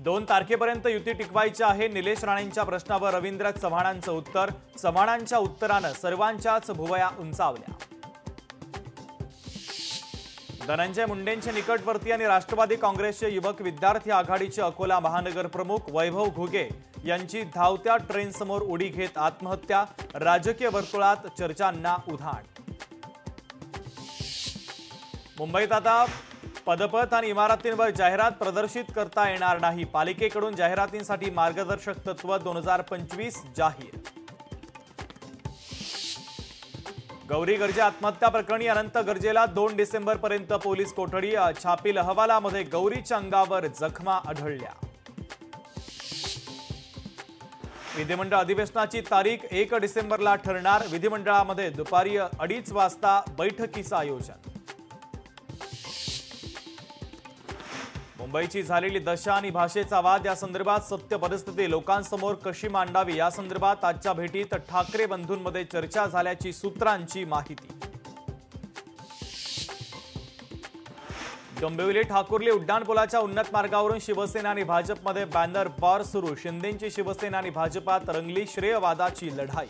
2 तारखेपर्यंत युती टिकवायची आहे। निलेश राणेंच्या प्रश्नावर रवींद्र चव्हाणांचं उत्तर। चव्हाणांच्या उत्तरानं सर्वांच्याच भुवया उंचावल्या। धनंजय मुंडेंचे निकटवर्ती आणि राष्ट्रवादी काँग्रेसचे युवक विद्यार्थी आघाडीचे अकोला महानगर प्रमुख वैभव घुगे यांची धावत्या ट्रेनसमोर उडी घेत आत्महत्या। राजकीय वर्तुळात चर्चांना उधाण। मुंबईत आता पदपथ आणि इमारतींवर जाहिरात प्रदर्शित करता येणार नाही। पालिकेकडून जाहिरातींसाठी मार्गदर्शक तत्व 2025 जाहीर। गौरी गर्जे आत्महत्या प्रकरणी अनंत गर्जेला 2 डिसेंबरपर्यंत पोलीस कोठडी। छापील अहवालामध्ये गौरीच्या अंगावर जखमा आढळल्या। विधिमंडळ अधिवेशनाची तारीख 1 डिसेंबरला ठरणार। विधिमंडळामध्ये दुपारी 2:30 वाजता बैठकीचं आयोजन। मुंबईची झालेली दशा आणि भाषेचा वाद या संदर्भात सत्य परिस्थिती लोकांसमोर कशी मांडावी या संदर्भात आजच्या भेटीत ठाकरे बंधूंमध्ये चर्चा झाल्याची सूत्रांची माहिती। डोंबिवली ठाकुर्ली उड्डाणपुलाच्या उन्नत मार्गावरून शिवसेना आणि भाजपमध्ये बॅनर वॉर सुरू। शिंदेंची शिवसेना आणि भाजपात रंगली श्रेयवादाची लढाई।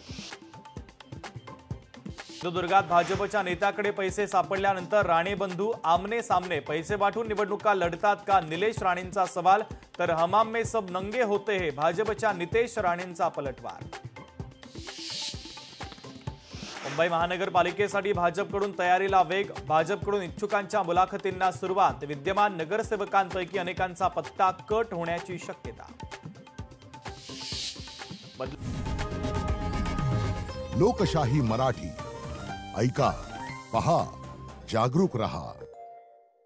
सिंधुदुर्गात भाजपच्या नेत्याकडे पैसे सापडल्यानंतर राणे बंधू आमने सामने। पैसे वाटून निवडणुका लढतात का निलेश राणेंचा सवाल, तर हमाम में सब नंगे होते हैं भाजपच्या नितेश राणेंचा पलटवार। मुंबई महानगरपालिकेसाठी भाजपकडून तयारीला वेग। भाजपकडून इच्छुकांच्या मुलाखतींना सुरुवात। विद्यमान नगरसेवकांपैकी अनेकांचा पत्ता कट होण्याची शक्यता। लोकशाही मराठी ऐका, पहा, जागरूक रहा।